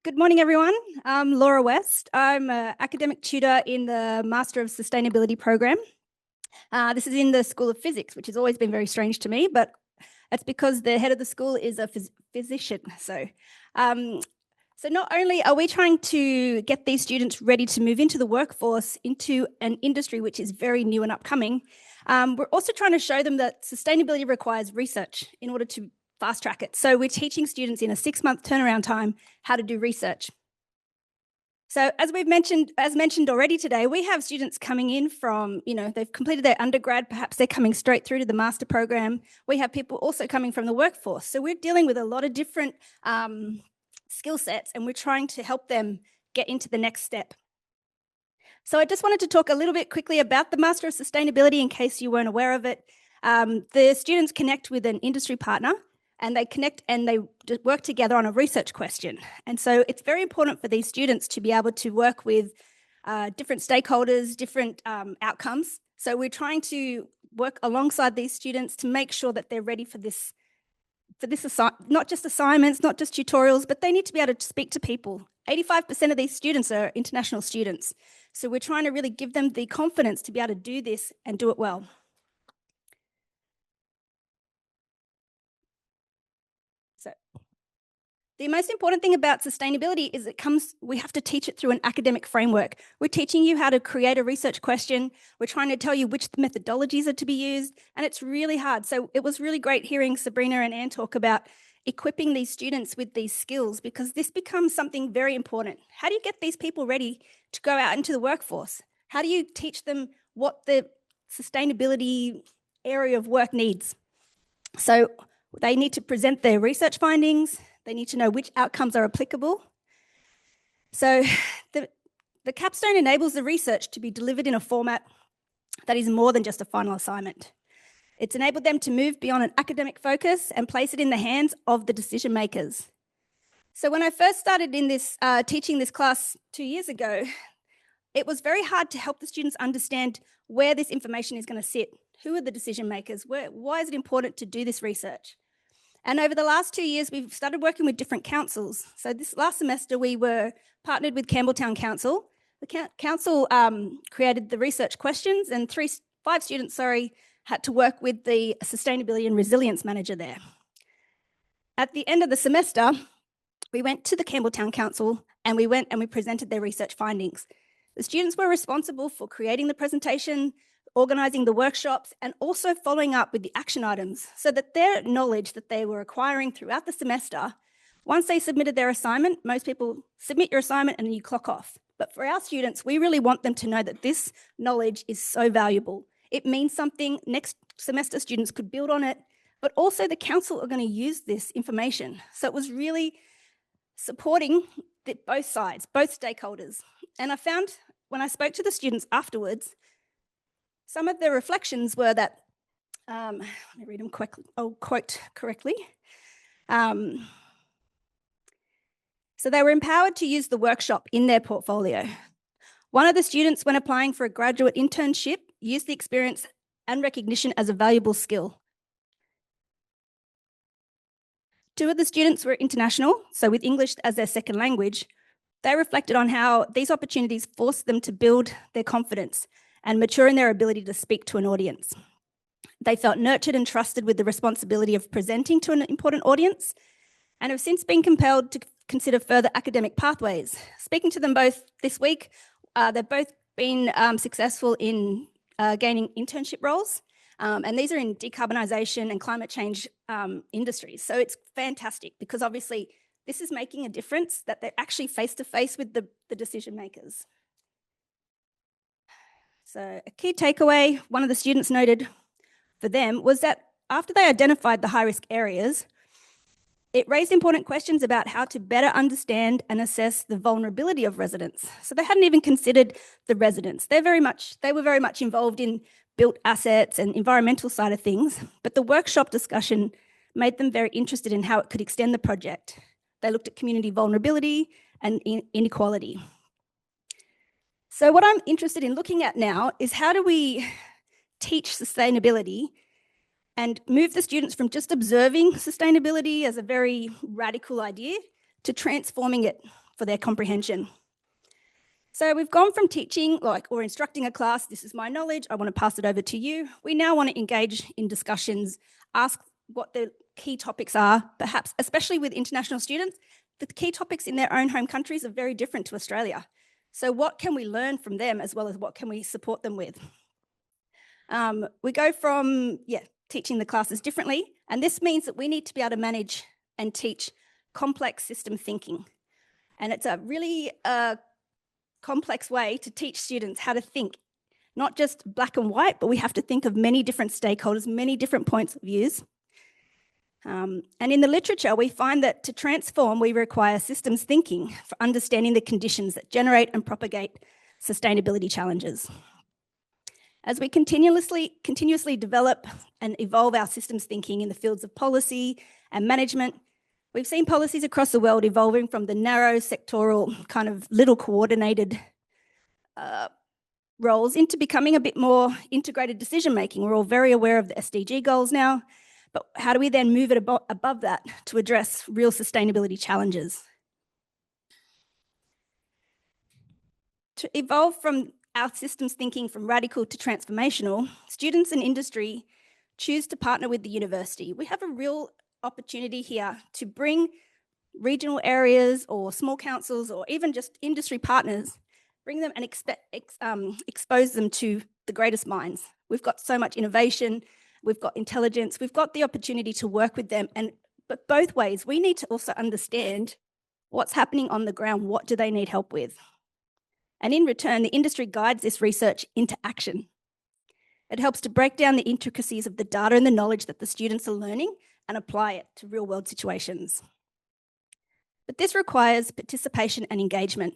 Good morning, everyone. I'm Laura West. I'm an academic tutor in the Master of Sustainability program. This is in the School of Physics, which has always been very strange to me, but that's because the head of the school is a physician. So not only are we trying to get these students ready to move into the workforce, into an industry which is very new and upcoming, we're also trying to show them that sustainability requires research in order to fast track it. So we're teaching students in a 6-month turnaround time how to do research. So as mentioned already today, we have students coming in from, they've completed their undergrad, perhaps they're coming straight through to the master program. We have people also coming from the workforce. So we're dealing with a lot of different skill sets, and we're trying to help them get into the next step. So I just wanted to talk a little bit quickly about the Master of Sustainability in case you weren't aware of it. The students connect with an industry partner, and they connect and they work together on a research question. And so it's very important for these students to be able to work with different stakeholders, different outcomes. So we're trying to work alongside these students to make sure that they're ready for this not just assignments, not just tutorials, but they need to be able to speak to people. 85% of these students are international students. So we're trying to really give them the confidence to be able to do this and do it well. The most important thing about sustainability is we have to teach it through an academic framework. We're teaching you how to create a research question. We're trying to tell you which methodologies are to be used, and it's really hard. So it was really great hearing Sabrina and Anne talk about equipping these students with these skills, because this becomes something very important. How do you get these people ready to go out into the workforce? How do you teach them what the sustainability area of work needs? So they need to present their research findings. They need to know which outcomes are applicable. So the capstone enables the research to be delivered in a format that is more than just a final assignment. It's enabled them to move beyond an academic focus and place it in the hands of the decision makers. So when I first started in this teaching this class 2 years ago, it was very hard to help the students understand where this information is going to sit. Who are the decision makers? Why is it important to do this research? And over the last 2 years, we've started working with different councils. So this last semester, we were partnered with Campbelltown Council. The council created the research questions, and 5 students, had to work with the sustainability and resilience manager there. At the end of the semester, we went to the Campbelltown Council and we presented their research findings. The students were responsible for creating the presentation, organising the workshops, and also following up with the action items, so that their knowledge that they were acquiring throughout the semester, once they submitted their assignment, most people submit your assignment and then you clock off. But for our students, we really want them to know that this knowledge is so valuable. It means something. Next semester, students could build on it, but also the council are going to use this information. So it was really supporting both sides, both stakeholders. And I found when I spoke to the students afterwards, some of their reflections were that, let me read them quickly. I'll quote correctly. So they were empowered to use the workshop in their portfolio. One of the students, when applying for a graduate internship, used the experience and recognition as a valuable skill. 2 of the students were international, so with English as their second language. They reflected on how these opportunities forced them to build their confidence and mature in their ability to speak to an audience. They felt nurtured and trusted with the responsibility of presenting to an important audience, and have since been compelled to consider further academic pathways. Speaking to them both this week, they've both been successful in gaining internship roles, and these are in decarbonisation and climate change industries. So it's fantastic, because obviously this is making a difference, that they're actually face-to-face with the decision makers. So a key takeaway, one of the students noted for them, was that after they identified the high-risk areas, it raised important questions about how to better understand and assess the vulnerability of residents. So they hadn't even considered the residents. They were very much involved in built assets and environmental side of things, but the workshop discussion made them very interested in how it could extend the project. They looked at community vulnerability and inequality. So what I'm interested in looking at now is how do we teach sustainability and move the students from just observing sustainability as a very radical idea to transforming it for their comprehension. So we've gone from teaching or instructing a class, this is my knowledge, I want to pass it over to you. We now want to engage in discussions, ask what the key topics are, perhaps, especially with international students, the key topics in their own home countries are very different to Australia. So what can we learn from them as well as what can we support them with? We go from, teaching the classes differently, and this means that we need to be able to manage and teach complex system thinking. And it's a really complex way to teach students how to think, not just black and white, but we have to think of many different stakeholders, many different points of views. And in the literature, we find that to transform, we require systems thinking for understanding the conditions that generate and propagate sustainability challenges. As we continuously develop and evolve our systems thinking in the fields of policy and management, we've seen policies across the world evolving from the narrow sectoral kind of little coordinated roles into becoming a bit more integrated decision-making. We're all very aware of the SDG goals now, but how do we then move it above that to address real sustainability challenges? To evolve from our systems thinking from radical to transformational, students and industry choose to partner with the university. We have a real opportunity here to bring regional areas or small councils or even just industry partners, bring them and expose them to the greatest minds. We've got so much innovation, we've got intelligence, we've got the opportunity to work with them. But both ways, we need to also understand what's happening on the ground, what do they need help with? And in return, the industry guides this research into action. It helps to break down the intricacies of the data and the knowledge that the students are learning and apply it to real-world situations. But this requires participation and engagement.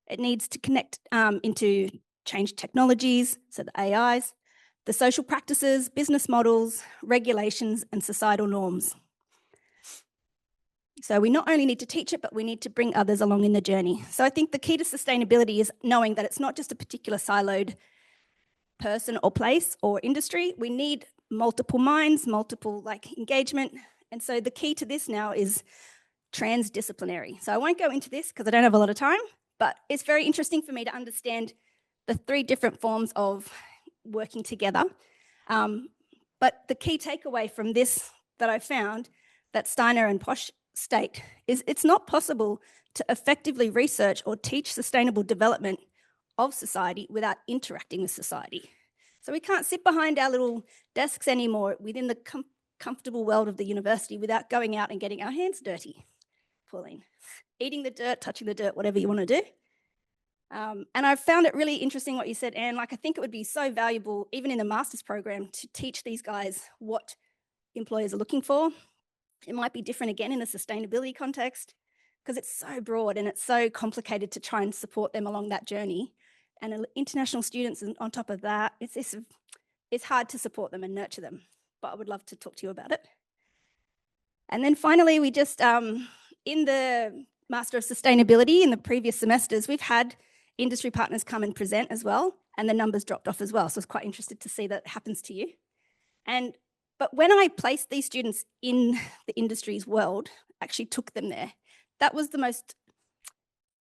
It needs to connect into change technologies, so the AIs, the social practices, business models, regulations, and societal norms. So we not only need to teach it, but we need to bring others along in the journey. So I think the key to sustainability is knowing that it's not just a particular siloed person or place or industry. We need multiple minds, multiple engagement. And so the key to this now is transdisciplinary. So I won't go into this because I don't have a lot of time, but it's very interesting for me to understand the 3 different forms of working together. But the key takeaway from this that I found that Steiner and Posch state is it's not possible to effectively research or teach sustainable development of society without interacting with society. So we can't sit behind our little desks anymore within the comfortable world of the university without going out and getting our hands dirty, Pauline. Eating the dirt, touching the dirt, whatever you want to do. And I found it really interesting what you said, Anne. I think it would be so valuable, even in the master's program, to teach these guys what employers are looking for. It might be different again in a sustainability context because it's so broad and it's so complicated to try and support them along that journey. And international students on top of that, it's hard to support them and nurture them, but I would love to talk to you about it. And then finally, we just, in the Master of Sustainability in the previous semesters, we've had industry partners come and present as well, and the numbers dropped off as well. So I was quite interested to see that happens to you. But when I placed these students in the industry's world, actually took them there, that was the most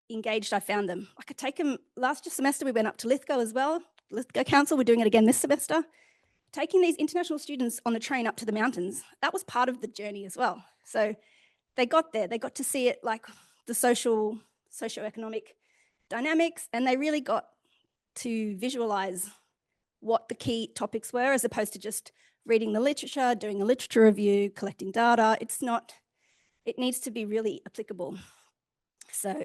engaged I found them. I could take them, last semester we went up to Lithgow as well, Lithgow Council, we're doing it again this semester. Taking these international students on a train up to the mountains, that was part of the journey as well. So they got there, they got to see it like the socioeconomic dynamics, and they really got to visualize what the key topics were as opposed to just reading the literature, doing a literature review, collecting data. It needs to be really applicable. So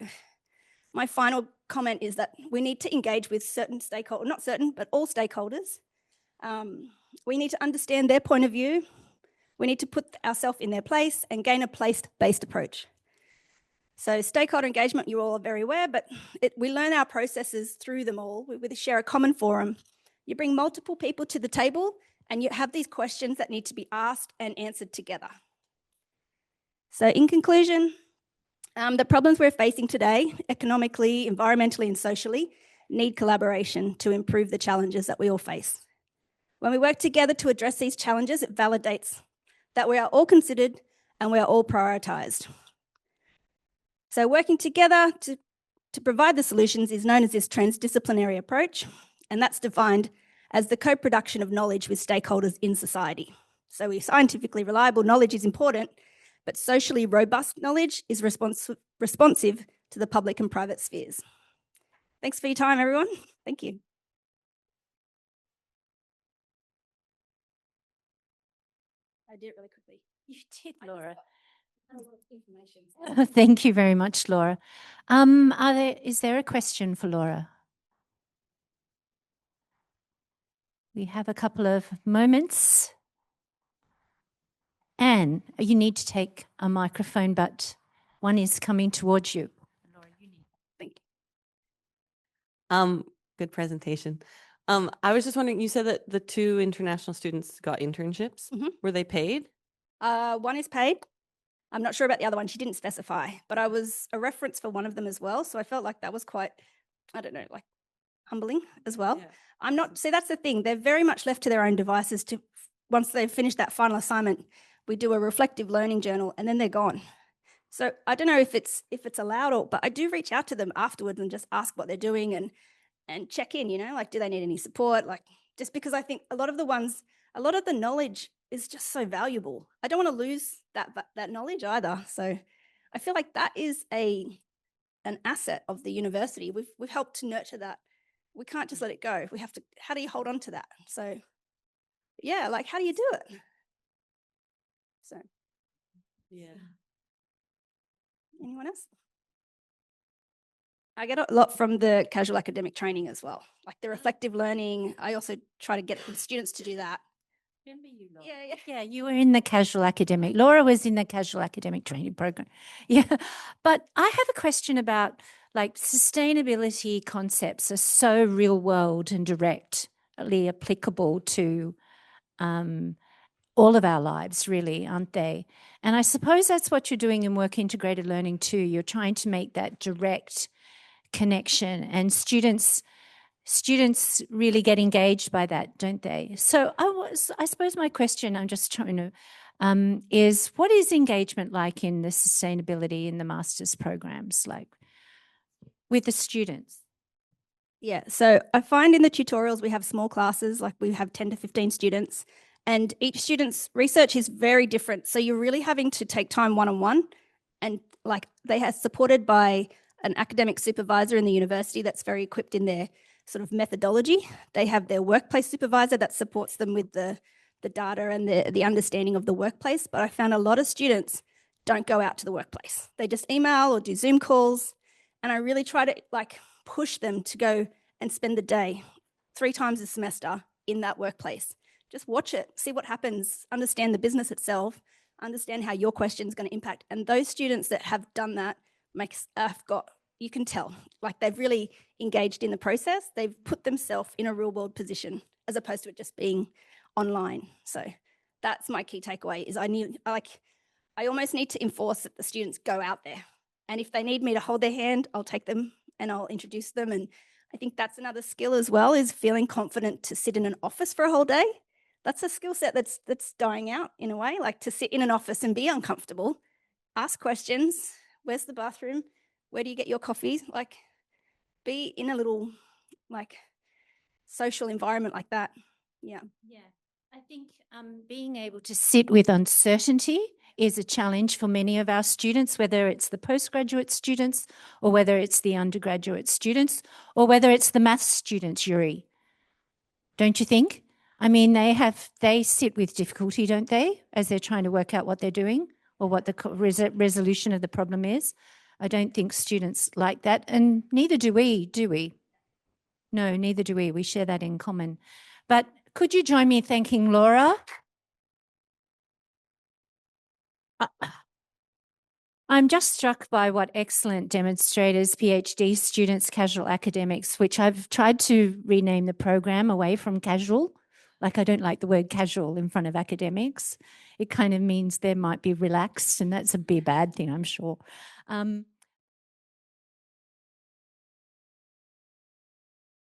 my final comment is that we need to engage with certain stakeholders, not certain, but all stakeholders. We need to understand their point of view. We need to put ourselves in their place and gain a place-based approach. So stakeholder engagement, you all are very aware, but we learn our processes through them all. We share a common forum. You bring multiple people to the table and you have these questions that need to be asked and answered together. So in conclusion, the problems we're facing today, economically, environmentally, and socially, need collaboration to improve the challenges that we all face. When we work together to address these challenges, it validates that we are all considered and we are all prioritised. So working together to provide the solutions is known as this transdisciplinary approach, and that's defined as the co-production of knowledge with stakeholders in society. So scientifically reliable knowledge is important, but socially robust knowledge is responsive to the public and private spheres. Thanks for your time, everyone. Thank you. I did it really quickly. You did, Laura. Information. Thank you very much, Laura. Is there a question for Laura? We have a couple of moments. Anne, you need to take a microphone, but one is coming towards you. Laura, you need. Thank you. Good presentation. I was just wondering, you said that the 2 international students got internships. Mm-hmm. Were they paid? One is paid. I'm not sure about the other one. She didn't specify, but I was a reference for one of them as well. So I felt like that was quite, I don't know, like humbling as well. Yeah. See, that's the thing. They're very much left to their own devices once they've finished that final assignment, we do a reflective learning journal and then they're gone. So I don't know if it's allowed but I do reach out to them afterwards and just ask what they're doing and check in, like, do they need any support? Like, just because I think a lot of the knowledge is just so valuable. I don't want to lose that knowledge either. So I feel like that is an asset of the university. We've helped to nurture that. We can't just let it go. We have to, how do you hold on to that? So yeah, like, how do you do it? So yeah. Anyone else? I get a lot from the casual academic training as well, like the reflective learning. I also try to get the students to do that. Remember you, Laura? Yeah. You were in the casual academic. Laura was in the casual academic training program. Yeah. But I have a question about, like, sustainability concepts are so real world and directly applicable to all of our lives, really, aren't they? And I suppose that's what you're doing in work integrated learning too. You're trying to make that direct connection, and students really get engaged by that, don't they? So I suppose my question, I'm just trying to, is what is engagement like in the sustainability in the master's programs, like with the students? Yeah, so I find in the tutorials we have small classes, like we have 10 to 15 students, and each student's research is very different. So you're really having to take time one-on-one, and like they are supported by an academic supervisor in the university that's very equipped in their sort of methodology. They have their workplace supervisor that supports them with the data and the understanding of the workplace. But I found a lot of students don't go out to the workplace. They just email or do Zoom calls. And I really try to like push them to go and spend the day 3 times a semester in that workplace. Just watch it, see what happens, understand the business itself, understand how your question is going to impact. And those students that have done that you can tell, like they've really engaged in the process. They've put themselves in a real world position as opposed to it just being online. So that's my key takeaway is I almost need to enforce that the students go out there. And if they need me to hold their hand, I'll take them and I'll introduce them. And I think that's another skill as well, is feeling confident to sit in an office for a whole day. That's a skill set that's dying out in a way, like to sit in an office and be uncomfortable, ask questions. Where's the bathroom? Where do you get your coffee? Like, be in a little like social environment like that. Yeah. I think being able to sit with uncertainty is a challenge for many of our students, whether it's the postgraduate students or whether it's the undergraduate students or whether it's the maths students, Yuri. Don't you think? I mean, they sit with difficulty, don't they, as they're trying to work out what they're doing or what the resolution of the problem is. I don't think students like that, and neither do we, do we? No, neither do we. We share that in common. But could you join me in thanking Laura? I'm just struck by what excellent demonstrators, PhD students, casual academics, which I've tried to rename the program away from casual. Like, I don't like the word casual in front of academics. It kind of means they might be relaxed, and that's a bad thing, I'm sure.